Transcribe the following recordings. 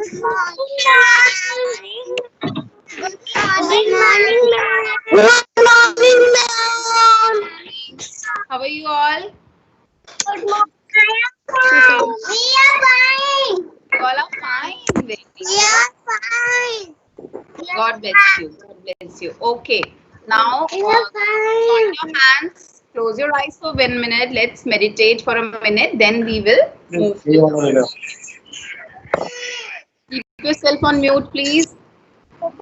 How are you all? Good morning. We are fine. You all are fine. Very We are fine. God bless you. God bless you. Okay. Now, We are join fine. your hands. Close your eyes for 1 minute. Let's meditate for a minute. Then we will move. Keep yourself on mute, please. And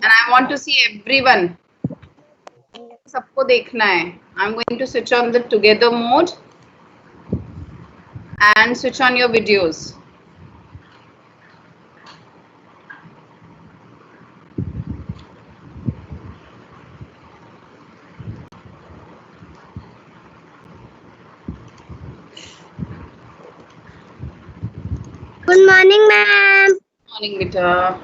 I want to see everyone. सबको देखना है. I'm going to switch on the together mode and switch on your videos. Good morning, ma'am. Morning, beta.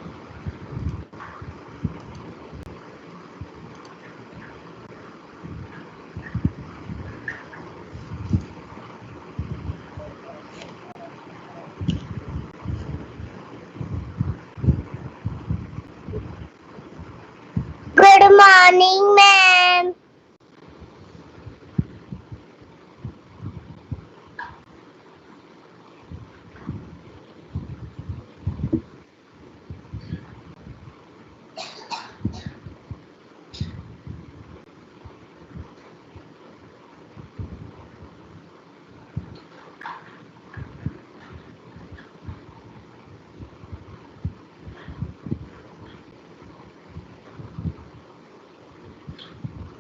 Good morning, ma'am.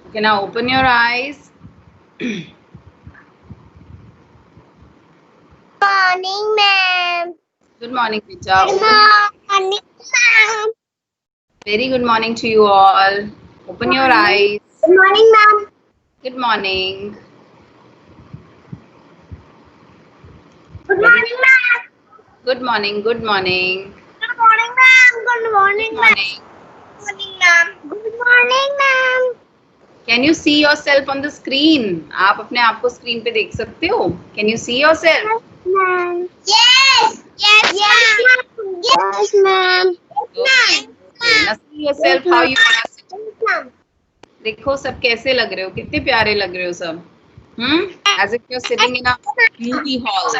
Okay, now open your eyes. Morning, ma'am. Good morning, beta. Good morning, ma'am. Very good morning to you all. Open your eyes. Good morning, ma'am. Good morning. Good morning, ma'am. Good morning. Good morning. Good morning, ma'am. Good morning, Good ma'am. morning. Good morning, ma'am. Good morning, ma'am. Can you see yourself on the screen? आप अपने आप को screen पे देख सकते हो? Can you see yourself? Ma'am. Yes. Yes, ma'am. Yes, ma'am. Okay. Now see yourself how you are. Ma'am. देखो सब कैसे लग रहे हो, कितने प्यारे लग रहे हो सब. As if you're sitting in a movie hall.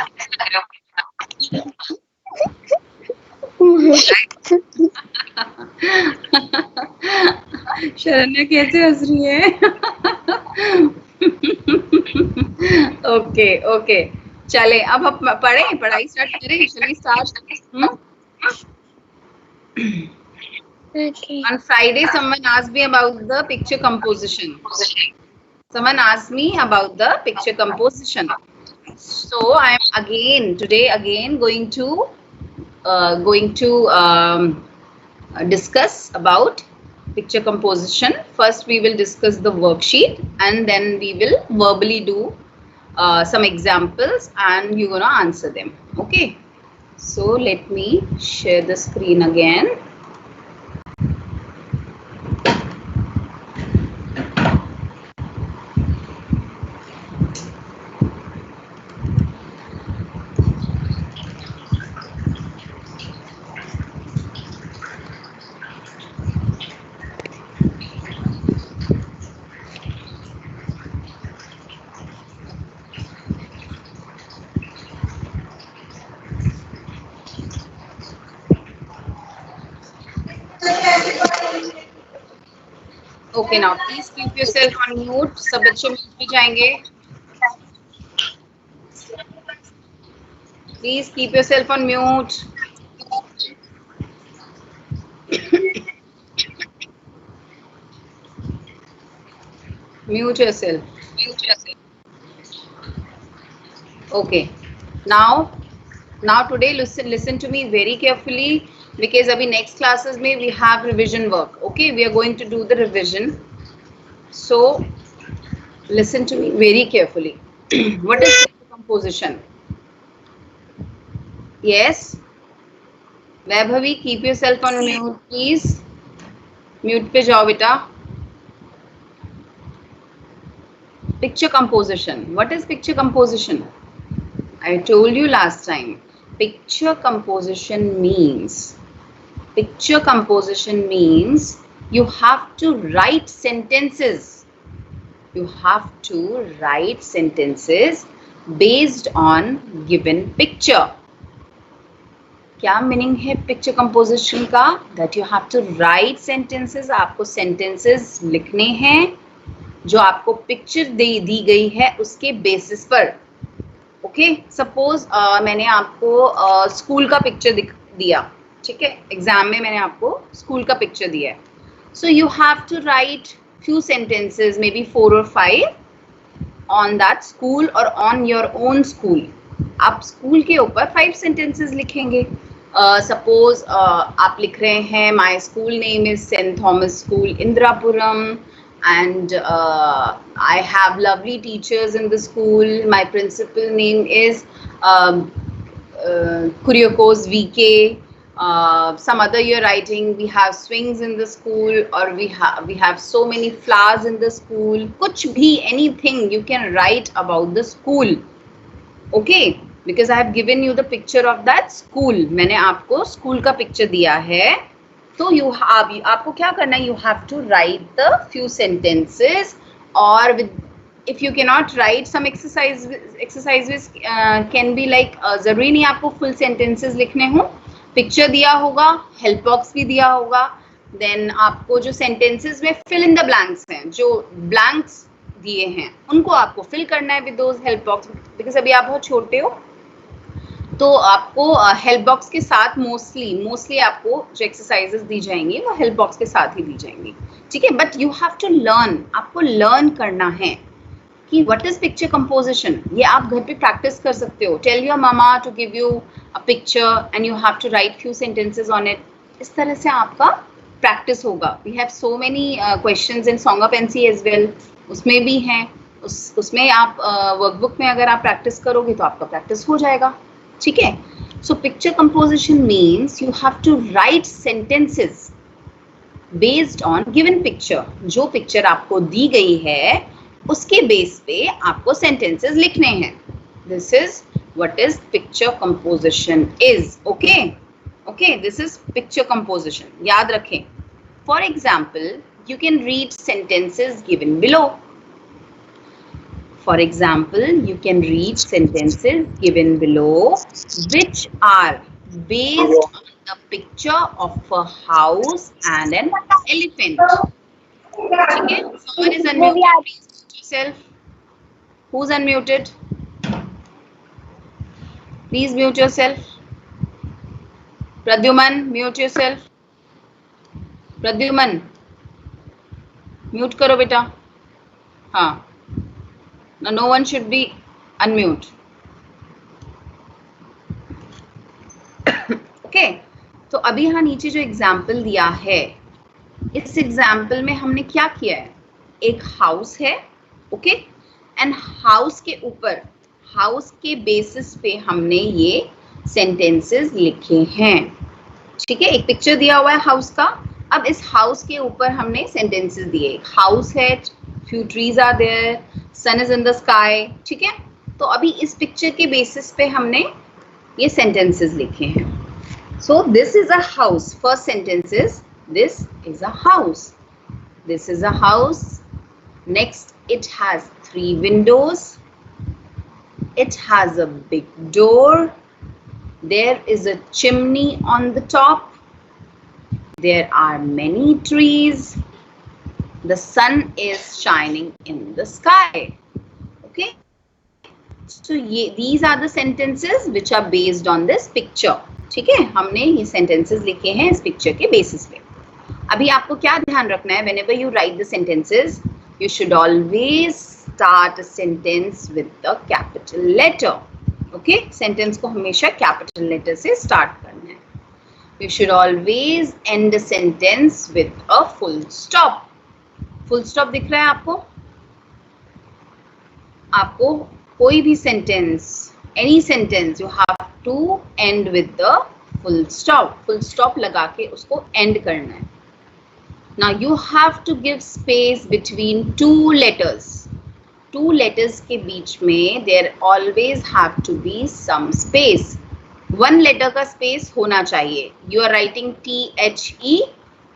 Sharanya कैसे हंस रही है? ओके ओके चले अब हम पढ़ाई स्टार्ट करें. Shall we start? Okay. On Friday, someone asked me about the picture composition. Someone asked me about the picture composition. So I am today going to discuss about picture composition. First, we will discuss the worksheet, and then we will verbally do some examples, and you're gonna answer them. Okay. So let me share the screen again. Okay, now please keep yourself on mute. सब बच्चे mute पे जाएंगे. Please keep yourself on mute. Mute yourself. Okay. Now today listen to me very carefully, because abhi next classes में we have revision work. Okay, we are going to do the revision. So listen to me very carefully. What is picture composition? Yes. Vaibhavi, keep yourself on mute, please. Mute पे जाओ बेटा. Picture composition. What is picture composition? I told you last time. picture composition means you have to write sentences. You have to write sentences based on given picture. क्या meaning है picture composition का? That you have to write sentences. आपको sentences लिखने हैं जो आपको picture दी गई है उसके बेसिस पर. ओके, सपोज मैंने आपको स्कूल का पिक्चर दिया, ठीक है, एग्जाम में मैंने आपको स्कूल का पिक्चर दिया है. So you have to write few sentences, maybe 4 or 5 on that school or on your own school. आप स्कूल के ऊपर 5 sentences लिखेंगे. सपोज आप लिख रहे हैं my school name is Saint Thomas school Indirapuram and I have lovely teachers in the school. My principal name is Kuryakos VK. Some other you're writing, we have swings in the school, or we have so many flowers in the school. Kuch bhi, anything you can write about the school. Okay, because I have given you the picture of that school. मैंने आपको school का picture दिया है, तो आपको क्या करना है? You have to write the few sentences, or if you cannot write, some exercises can be like जरूरी नहीं आपको full sentences लिखने हो. पिक्चर दिया होगा, हेल्प बॉक्स भी दिया होगा, देन आपको जो सेंटेंसेस में फिल इन द ब्लैंक्स हैं, जो ब्लैंक्स दिए हैं उनको आपको फिल करना है with those help box. Because अभी आप बहुत छोटे हो, तो आपको हेल्प बॉक्स के साथ मोस्टली आपको जो एक्सरसाइजेस दी जाएंगी वो हेल्प बॉक्स के साथ ही दी जाएंगी, ठीक है. But you have to learn, आपको लर्न करना है कि व्हाट इज पिक्चर कंपोजिशन. ये आप घर पे प्रैक्टिस कर सकते हो. Tell your mama to give you a picture and you have to write few sentences on it. इस तरह से आपका प्रैक्टिस होगा. We have so many questions in song of NC as well, उसमें भी हैं. उसमें आप वर्कबुक में अगर आप प्रैक्टिस करोगे तो आपका प्रैक्टिस हो जाएगा, ठीक है. So picture composition means you have to write sentences based on given picture. जो पिक्चर आपको दी गई है उसके बेस पे आपको सेंटेंसेस लिखने हैं. This is what is picture composition is. Okay, this is picture composition. याद रखें. For example, you can read sentences given below. For example, you can read sentences given below which are based on the picture of a house and an elephant. Okay? Someone is unmuted. Please mute yourself. Who's unmuted? Please mute yourself. Pradyuman, mute yourself. Pradyuman, mute करो बेटा. हाँ. Now, no one should be unmute. Okay, तो अभी यहाँ नीचे जो example दिया है, इस एग्जाम्पल में हमने क्या किया है? एक हाउस है, ओके, एंड हाउस के ऊपर, हाउस के बेसिस पे हमने ये सेंटेंसेस लिखे हैं, ठीक है. एक पिक्चर दिया हुआ है हाउस का. अब इस हाउस के ऊपर हमने सेंटेंसेस दिए. एक हाउस है, few trees are there, sun is in the sky, ठीक है. तो अभी इस पिक्चर के बेसिस पे हमने ये सेंटेंसेस लिखे हैं. So this is a house. First sentence is this is a house. This is a house. Next, it has 3 windows. It has a big door. There is a chimney on the top. There are many trees. The sun is shining in the sky. Okay. So these are the sentences which are based on this picture. ठीक है, हमने ये sentences लिखे हैं इस picture के basis पे. अभी आपको क्या ध्यान रखना है? Whenever you write the sentences, you should always start a sentence with the capital letter. Okay, sentence को हमेशा capital letter से start करना है. You should always end a sentence with a full stop. Full stop दिख रहा है आपको? आपको कोई भी sentence, any sentence, you have to end with the full stop. Full stop लगा के उसको एंड करना है. Now you have to give space between 2 letters. 2 letters के बीच में there always have to be some space. 1 letter का space होना चाहिए. You are writing THE,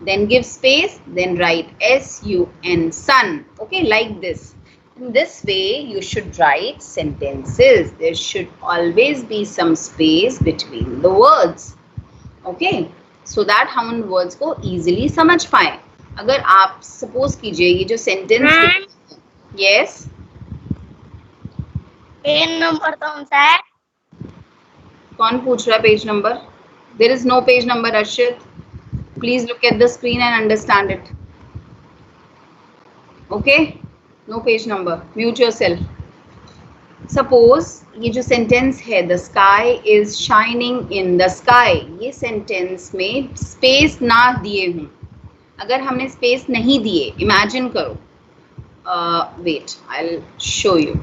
then give space, then write SUN, sun. Okay, like this. In this way, you should write sentences. There should always be some space between the words. Okay, so that हम उन words को easily समझ पाए. अगर आप suppose कीजिए ये जो sentence, yes, पेज नंबर कौन सा है? कौन पूछ रहा है page number? There is no page number, Arshit. Please look at the screen and understand it. Okay, no page number. Mute yourself. Suppose ये जो sentence है, the sky is shining in the sky, ये sentence में space ना दिए हूँ. अगर हमने space नहीं दिए, imagine करो. Wait, I'll show you.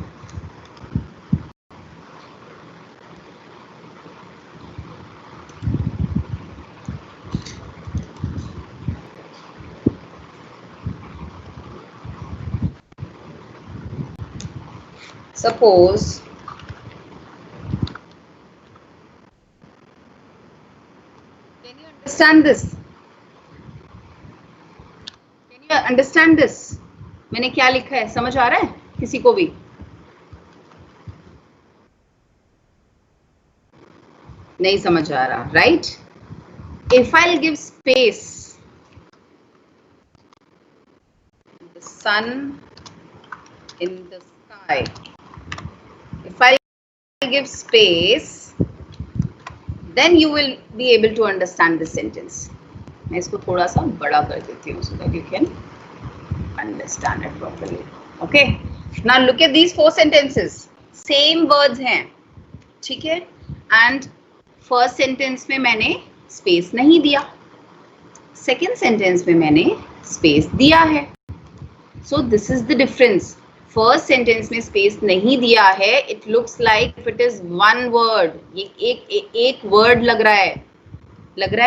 Suppose can you understand this? Can you understand this? मैंने क्या लिखा है, समझ आ रहा है किसी को भी? नहीं समझ आ रहा, right? If I'll give space, the sun in the sky. If I give space, then you will be able to understand this sentence. मैं इसको थोड़ा सा बड़ा कर देती हूँ so that you can understand it properly. Okay. Now look at these 4 sentences. Same words हैं, ठीक है? And first sentence में मैंने space नहीं दिया. Second sentence में मैंने space दिया है. So this is the difference. First sentence में space नहीं दिया है. It looks like if it is one word. ये एक word लग रहा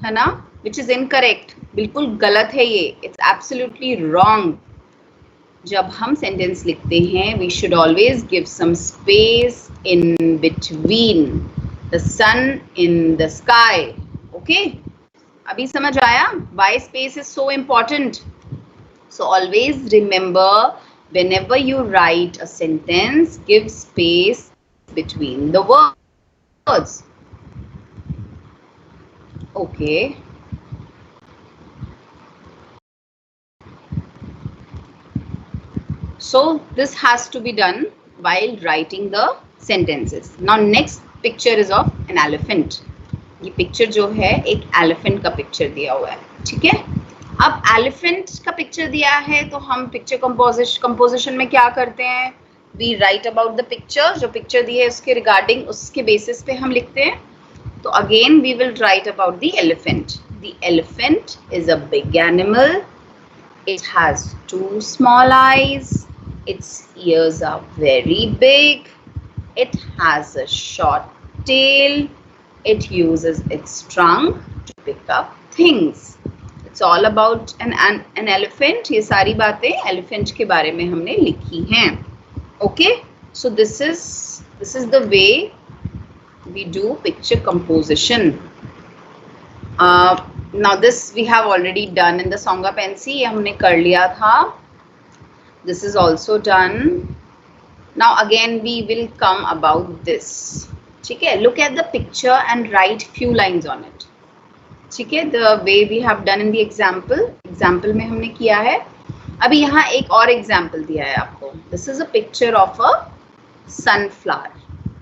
है ना? Which is incorrect. बिल्कुल गलत है ये. It's absolutely wrong. जब हम sentence लिखते हैं, we should always give some space in between. The sun in the sky. Okay? अभी समझ आया? Why space is so important? So always remember, whenever you write a sentence, give space between the words. Okay. So this has to be done while writing the sentences. Now next picture is of an elephant. ये picture जो है एक elephant का picture दिया हुआ है, ठीक है? अब elephant का picture दिया है तो हम picture composition में क्या करते हैं? We write about the picture, जो picture दी है उसके regarding उसके basis पे हम लिखते हैं. तो again we will write about the elephant. The elephant is a big animal. It has 2 small eyes. Its ears are very big. It has a short tail. It uses its trunk to pick up things. It's all about an elephant. ये सारी बातें elephant के बारे में हमने लिखी हैं. Okay, so this is the way we do picture composition. Now this we have already done in the Songa Pensi. ये हमने कर लिया था. This is also done. Now again we will come about this. ठीक है? Look at the picture and write few lines on it. ठीक है? The way we have done in the example. Example में हमने किया है. अभी यहाँ एक और example दिया है आपको. This is a picture of a sunflower.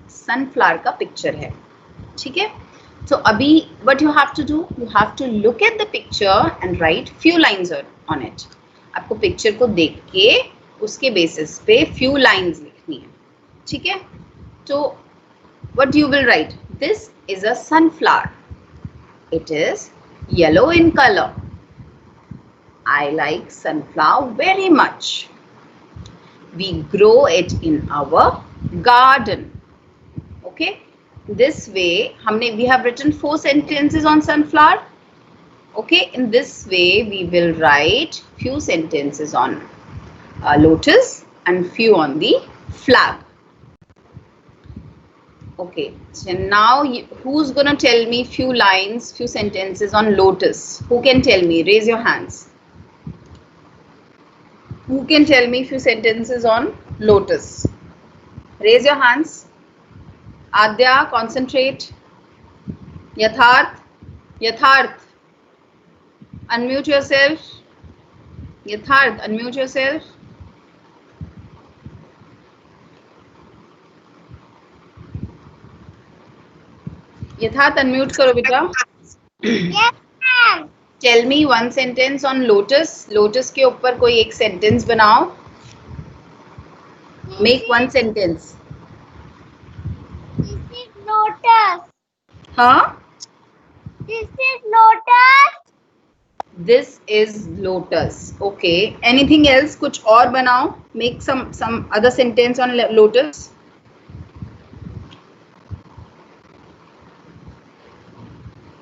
Sunflower का picture है. ठीक है? So अभी what you have to do? You have to look at the picture and write few lines on it. आपको picture को देख के उसके basis पे few lines लिखनी है. ठीक है? तो what you will write? This is a sunflower. It is yellow in color. I like sunflower very much. We grow it in our garden. Okay? This way, we have written 4 sentences on sunflower. Okay, in this way, we will write few sentences on lotus and few on the flag. Okay, so now who's gonna tell me few lines, few sentences on lotus? Who can tell me? Raise your hands. Who can tell me few sentences on lotus? Raise your hands. Adya, concentrate. Yatharth, Yatharth, unmute yourself. Yatharth, unmute yourself. Yatharth, unmute करो बेटा. Yes, ma'am. Tell me one sentence on lotus. Lotus के ऊपर कोई एक sentence बनाओ. Make one sentence. This is lotus. Huh? This is lotus. This is lotus. Okay. Anything else? कुछ और बनाओ. Make some other sentence on lotus.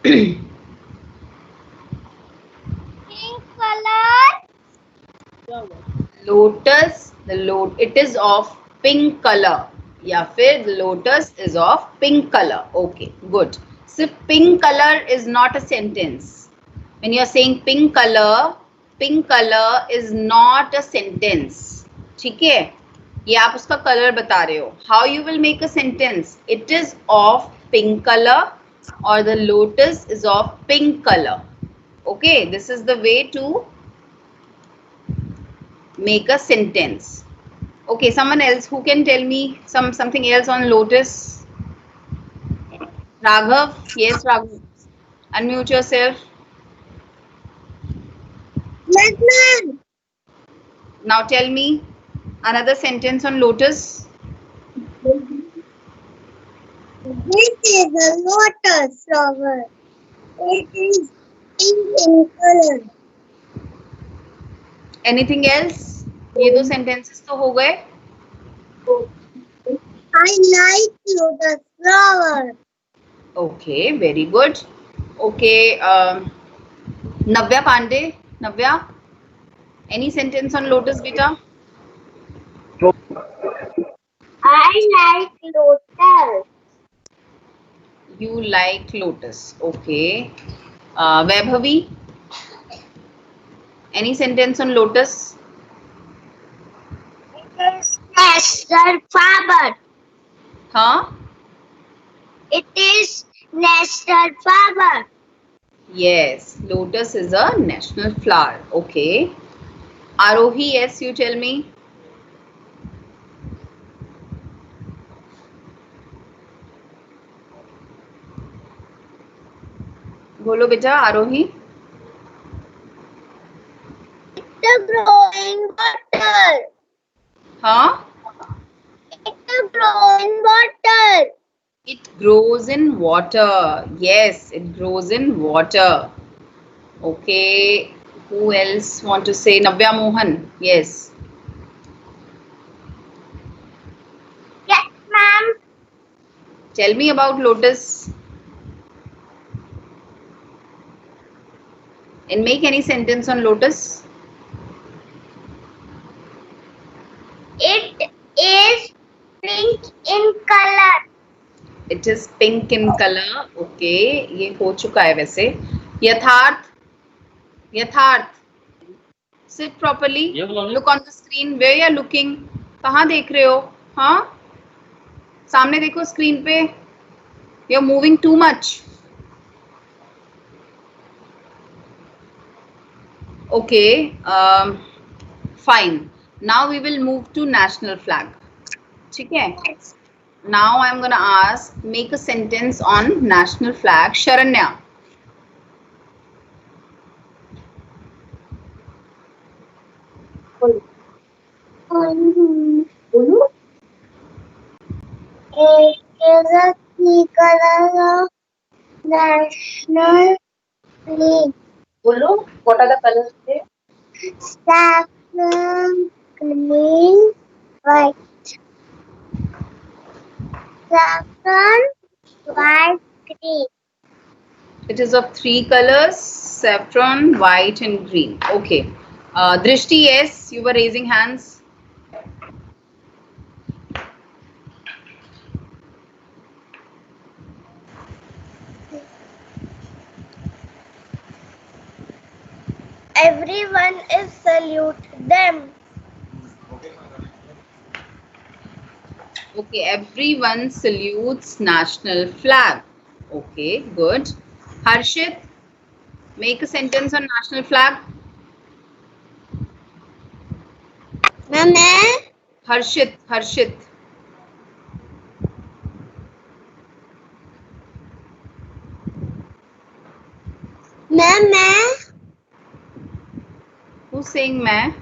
Pink color. Lotus. It is of pink color. या फिर the lotus is of pink color. Okay. Good. So pink color is not a sentence. When you are saying pink color is not a sentence. ठीक है? ये आप उसका colour बता रहे हो. How you will make a sentence? It is of pink color or the lotus is of pink color. Okay, this is the way to make a sentence. Okay, someone else who can tell me something else on lotus? Raghav, yes, Raghav. Unmute yourself. Yes, ma'am. Now tell me another sentence on lotus. This is a lotus flower. It is pink in color. Anything else? ये दो sentences तो हो गए. I like lotus flower. Okay, very good. Okay, Navya Pandey. Navya, any sentence on lotus, beta? I like lotus. You like lotus. Okay. Vaibhavi, any sentence on lotus? It is national flower. Huh? It is national flower. Yes, lotus is a national flower. Okay. Arohi, yes, you tell me. बोलो बेटा आरोही. It's a growing water. हाँ? It's a growing water. It grows in water. Yes, it grows in water. Okay. Who else want to say? Navya Mohan. Yes. Yes, ma'am. Tell me about lotus. And make any sentence on lotus. It is pink in color. It is pink in color. Okay. ये हो चुका है वैसे. यथार्थ. यथार्थ. Sit properly. Look on the screen. Where you are looking? कहाँ देख रहे हो? हाँ? सामने देखो screen पे. You are moving too much. Okay. Fine. Now we will move to national flag. ठीक है? Now I am gonna ask, make a sentence on national flag. Sharanya. It is a key color of national flag. बोलो what are the colors there? Saffron, green, white. Saffron, white, green. It is of three colors: saffron, white, and green. Okay. Drishti, yes, you were raising hands. Everyone is salute them. Okay, everyone salutes national flag. Okay, good. Harshit, make a sentence on national flag. Ma'am, Harshit. ma'am. Who's saying मैं?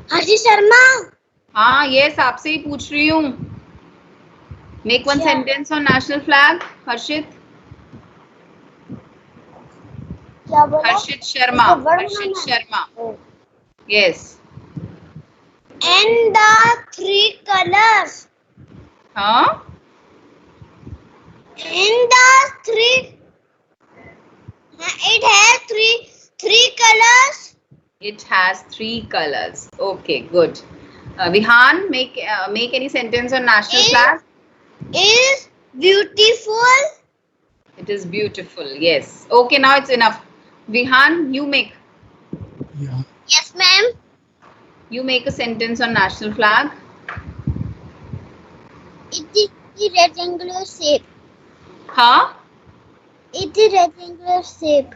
Harshit Sharma. हाँ, yes, आपसे ही पूछ रही हूँ. Make one sentence on national flag, Harshit. क्या बोला? Harshit Sharma. Harshit Sharma. Yes. And the three colors. Huh? In the three, it has three colors. It has 3 colors. Okay, good. Vihan, make any sentence on national flag. Is beautiful. It is beautiful. Yes. Okay, now it's enough. Vihan, you make. Yeah. Yes, ma'am. You make a sentence on national flag. It is rectangular shape. Huh? It is rectangular shape.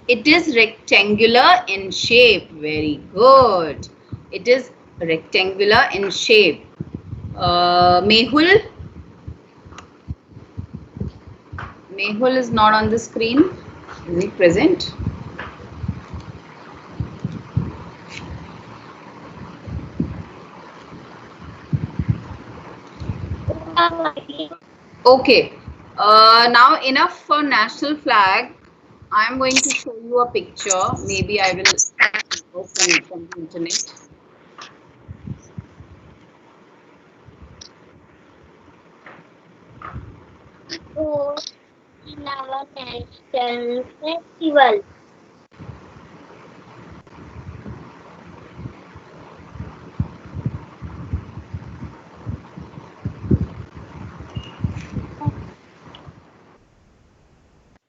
It is rectangular in shape. Very good. It is rectangular in shape. Mehul. Mehul is not on the screen. Is he present? Okay. Now enough for national flag. I am going to show you a picture. Maybe I will open it from the internet. Oh, in our national festival.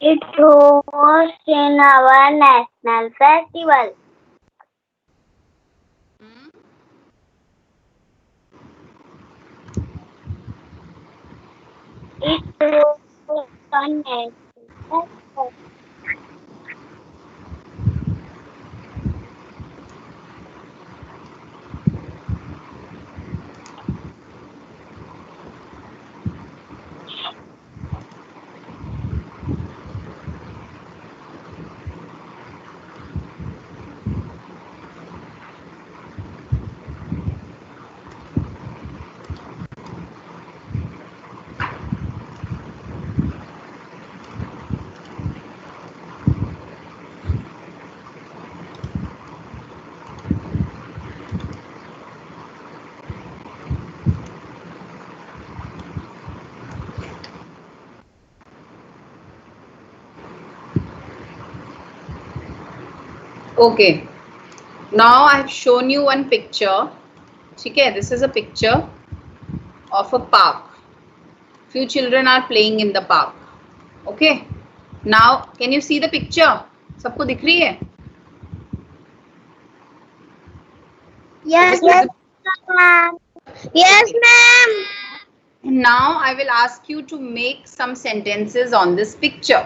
It was in our national festival. It was a national festival. Okay. Now I have shown you one picture. Okay, this is a picture of a park. Few children are playing in the park. Okay. Now, can you see the picture? सबको दिख रही है? Yes, ma'am. Yes, ma'am. Now I will ask you to make some sentences on this picture.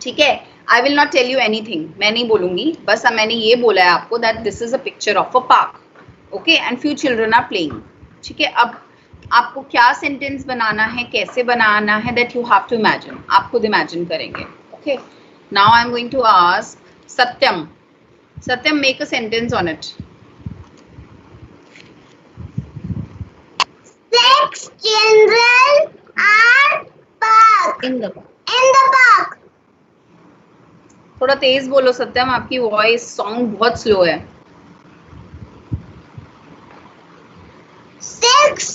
ठीक है? I will not tell you anything. मैं नहीं बोलूंगी. बस मैंने ये बोला है आपको that this is a picture of a park. Okay, and few children are playing. ठीक है? अब आपको क्या सेंटेंस बनाना है, कैसे बनाना है, that you have to imagine. आप खुद imagine करेंगे. Okay. Now I am going to ask Satyam. Satyam, make a sentence on it. 6 children are park. In the In the park. थोड़ा तेज बोलो सत्यम, आपकी वॉइस सॉन्ग बहुत स्लो है. 6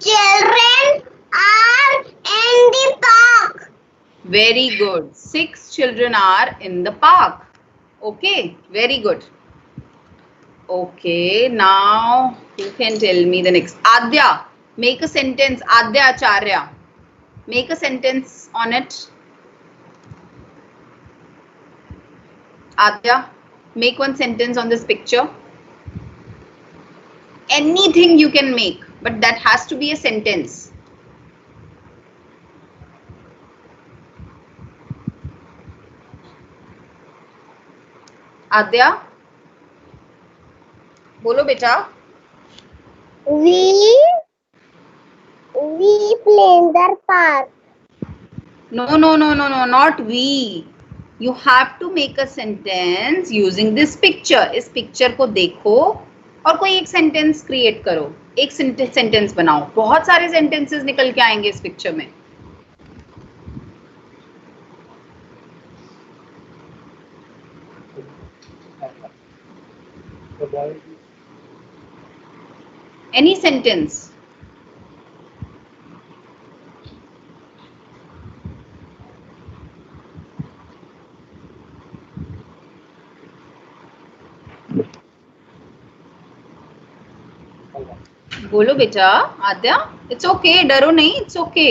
children are in the park. Very good. 6 children are in the park. Okay, very good. Okay, now who can tell me the next? Adya, make a sentence. Adya Acharya, make a sentence on it. Adya, make one sentence on this picture. Anything you can make, but that has to be a sentence. Adya, बोलो बेटा. We play in the park. No, not we. You have to make a sentence using this picture. इस picture को देखो और कोई एक sentence create करो. एक sentence बनाओ. बहुत सारे sentences निकल के आएंगे इस picture में. Any sentence. बोलो बेटा. आद्या, इट्स ओके, डरो नहीं, इट्स ओके.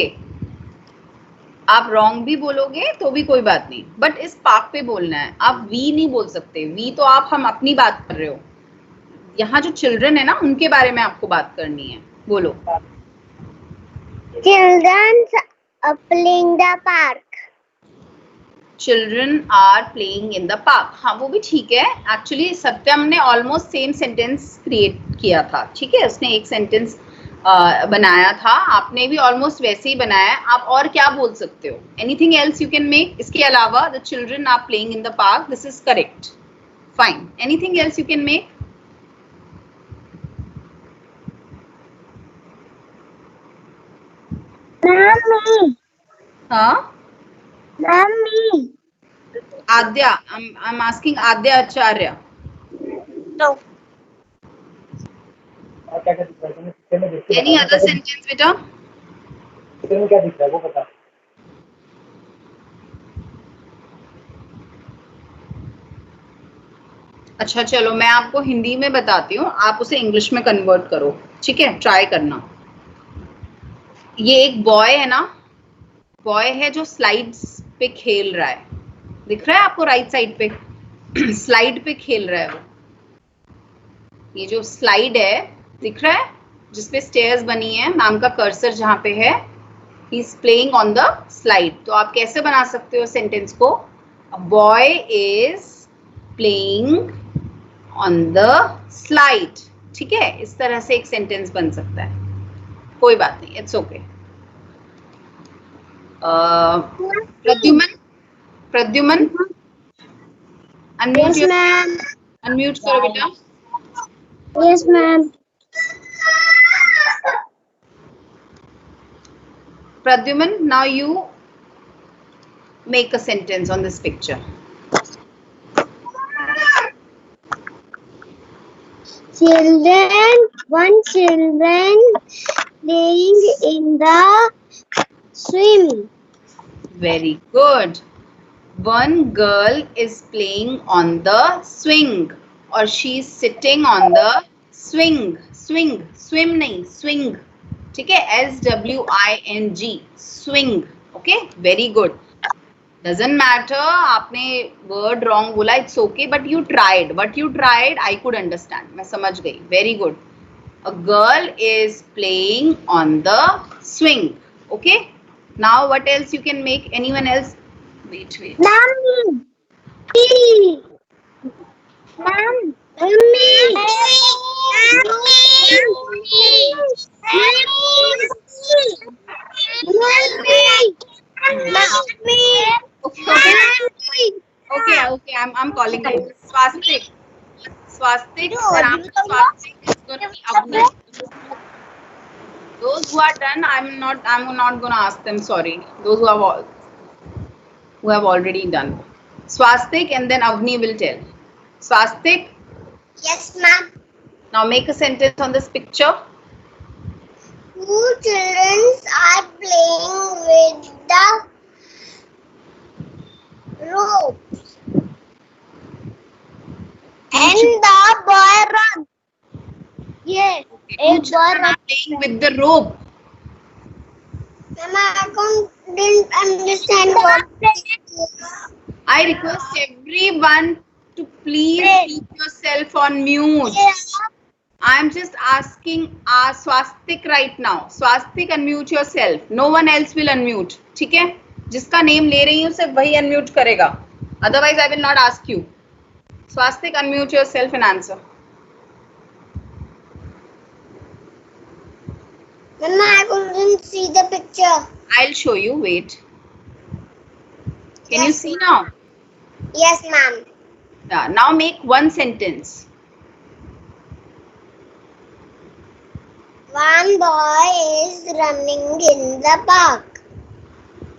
आप रॉन्ग भी बोलोगे तो भी कोई बात नहीं, बट इस पार्क पे बोलना है. आप वी नहीं बोल सकते. वी तो आप हम अपनी बात कर रहे हो. यहाँ जो चिल्ड्रन है ना, उनके बारे में आपको बात करनी है. बोलो. Children are playing the park. Children are playing in the park. हाँ, वो भी ठीक है. एक्चुअली सत्यम ने ऑलमोस्ट सेम सेंटेंस क्रिएट किया था. ठीक है, उसने एक सेंटेंस बनाया था. आपने भी ऑलमोस्ट वैसे ही बनाया है. आप और क्या बोल सकते हो? Anything else you can make? इसके अलावा the children are playing in the park, this is correct. Fine. Anything else you can make? Mommy, हाँ, mommy. Aadya. I am asking Aadya Acharya. No. और क्या क्या दिख रहा है तुम्हें पिक्चर में? देख के एनी बता, अदर सेंटेंस बेटा? पिक्चर में क्या दिख रहा है वो बता. अच्छा चलो, मैं आपको हिंदी में बताती हूँ, आप उसे इंग्लिश में कन्वर्ट करो. ठीक है, ट्राई करना. ये एक बॉय है ना, बॉय है जो स्लाइड्स पे खेल रहा है. दिख रहा है आपको राइट साइड पे? स्लाइड पे खेल रहा है वो. ये जो स्लाइड है, दिख रहा है, जिसपे स्टेयर्स बनी है. मैम का कर्सर जहां पे है, he is playing on the slide. तो आप कैसे बना सकते हो सेंटेंस को? Boy is playing on the slide. ठीक है, इस तरह से एक सेंटेंस बन सकता है. कोई बात नहीं, it's okay. Pradyuman Yes, ma'am. Unmute करो बेटा. Yes, ma'am. Pradyuman, now you make a sentence on this picture. One children playing in the swim. Very good. One girl is playing on the swing, or she is sitting on the swing. Swim नहीं, swing. ठीक है, SWING, swing. Okay, very good. Doesn't matter, आपने word wrong बोला, it's okay, but you tried. What you tried, I could understand. मैं समझ गई. Very good. A girl is playing on the swing. Okay. Now what else you can make? Anyone else? Wait. Mommy. Okay. I'm calling him. Swastik. Swastik is gonna be Avni. Those who are done, I'm not gonna ask them. Sorry. Those who have already done. Swastik and then Avni will tell. Swastik, Yes, ma'am. now make a sentence on this picture. Two children are playing with the ropes. And the boy runs. Yes. Two A boy children are runs. playing with the rope. Mama, I didn't understand what. I request everyone to please keep yourself on mute. I am just asking Swastik right now. Swastik, unmute yourself. No one else will unmute. ठीक है? जिसका name ले रही हूँ सिर्फ वही unmute करेगा. Otherwise, I will not ask you. Swastik, unmute yourself and answer. Mama, I couldn't see the picture. I'll show you. Wait. Can you Yes, see now? Yes, ma'am. Yeah. Now make one sentence. One boy is running in the park.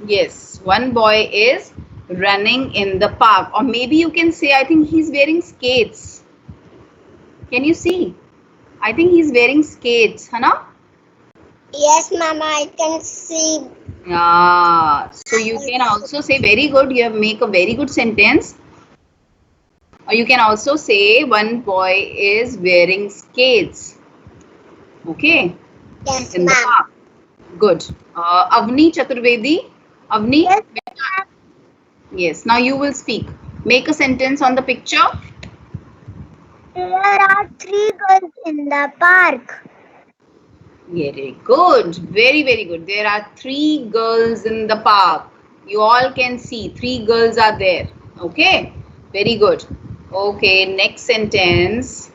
Yes, one boy is running in the park. Or maybe you can say, I think he's wearing skates. Can you see? I think he's wearing skates, Hana? Yes, Mama, I can see. Yeah. So you can also say, very good, you have make a very good sentence. Or you can also say, one boy is wearing skates. Okay? Yes, In the ma'am. park. Good. Avni Chaturvedi. Avni? Yes, ma'am. Yes. Now you will speak. Make a sentence on the picture. There are 3 girls in the park. Very good. Very, very good. There are 3 girls in the park. You all can see 3 girls are there. Okay. Very good. Okay. Next sentence.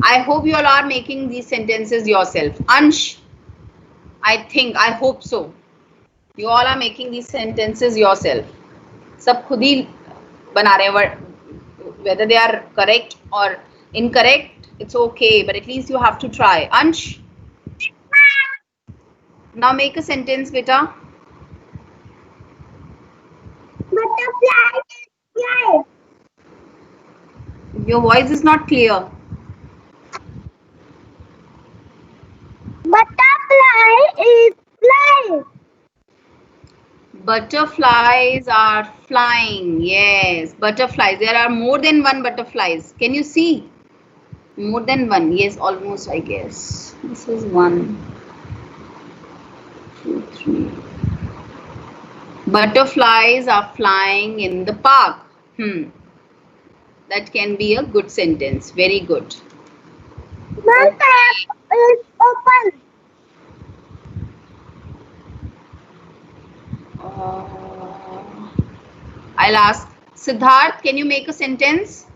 I hope you all are making these sentences yourself. Ansh, I hope so. You all are making these sentences yourself. सब खुद ही बना रहे हैं. Whether they are correct or incorrect, it's okay. But at least you have to try. Ansh. Now make a sentence, beta. Butterfly is fly. Your voice is not clear. Butterfly is flying. Butterflies are flying. Yes, butterflies. There are more than one butterflies. Can you see? More than one. Yes, almost, I guess. This is 1, 2, 3. Butterflies are flying in the park. That can be a good sentence. Very good. The tap is open. I'll ask Siddharth, can you make a sentence?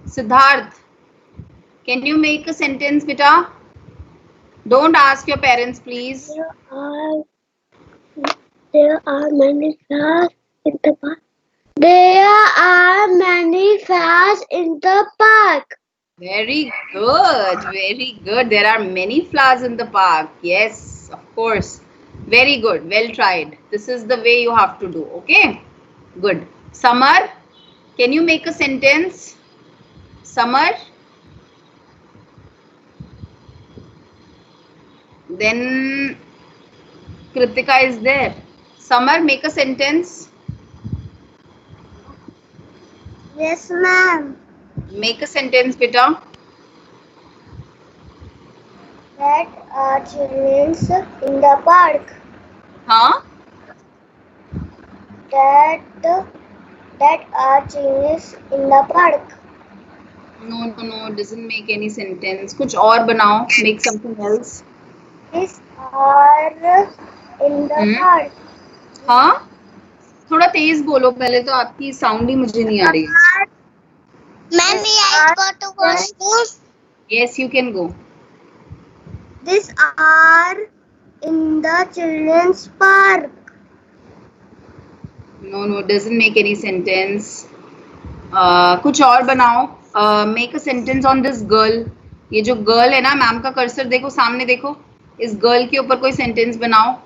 Siddharth, can you make a sentence, beta? Don't ask your parents, please. There are many flowers in the park. There are many flowers in the park. Very good. Very good. There are many flowers in the park. Yes, of course. Very good. Well tried. This is the way you have to do. Okay. Good. Samar, can you make a sentence? Samar. Then Kritika is there. Samar, make a sentence. Yes, ma'am. Make a sentence, beta. That are children in the park. Huh? That are children in the park. No, doesn't make any sentence. कुछ और बनाओ. Make something else. These are in the park. हाँ? थोड़ा तेज बोलो पहले तो आपकी sound ही मुझे नहीं आ रही है. Ma'am, I got to go school. Yes, you can go. These are in the children's park. No, doesn't make any sentence. कुछ और बनाओ. Make a sentence on this girl. ये जो girl है ना, मैम का कर्सर देखो, सामने देखो. इस गर्ल के ऊपर कोई सेंटेंस बनाओ.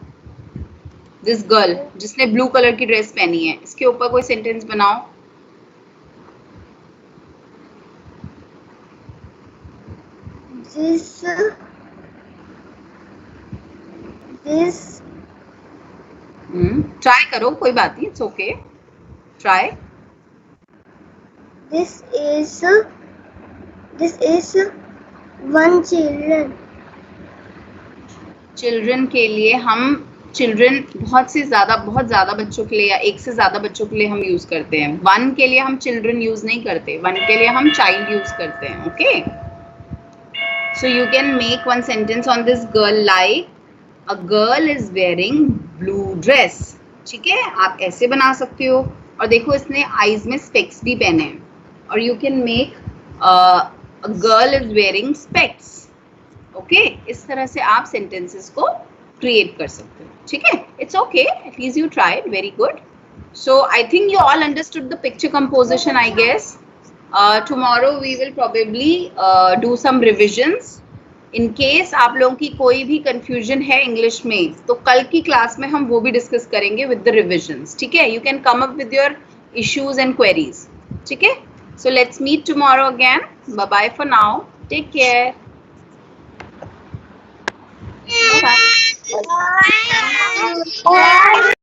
दिस गर्ल जिसने ब्लू कलर की ड्रेस पहनी है, इसके ऊपर कोई सेंटेंस बनाओ. This ट्राई करो, कोई बात नहीं, it's okay. Try. This is one children. Children के लिए हम चिल्ड्रन बहुत ज़्यादा बच्चों के लिए या एक से ज़्यादा बच्चों के लिए हम यूज़ करते हैं. वन के लिए हम चिल्ड्रन यूज़ नहीं करते, वन के लिए हम चाइल्ड यूज़ करते हैं. Okay, so you can make one sentence on this girl like a girl is wearing blue dress. ठीक है, आप ऐसे बना सकते हो. और देखो इसने आईज में स्पेक्स भी पहने हैं. और you can make a girl is wearing specs. Okay, इस तरह से आप सेंटेंसेस को क्रिएट कर सकते हो. ठीक है, it's okay, at least you tried. Very good. So I think you all understood the picture composition. I guess tomorrow we will probably do some revisions. In case आप लोगों की कोई भी confusion है इंग्लिश में, तो कल की क्लास में हम वो भी डिस्कस करेंगे with the revisions. ठीक है, you can come up with your issues and queries. ठीक है, so let's meet tomorrow again. Bye bye for now. Take care. Bye bye.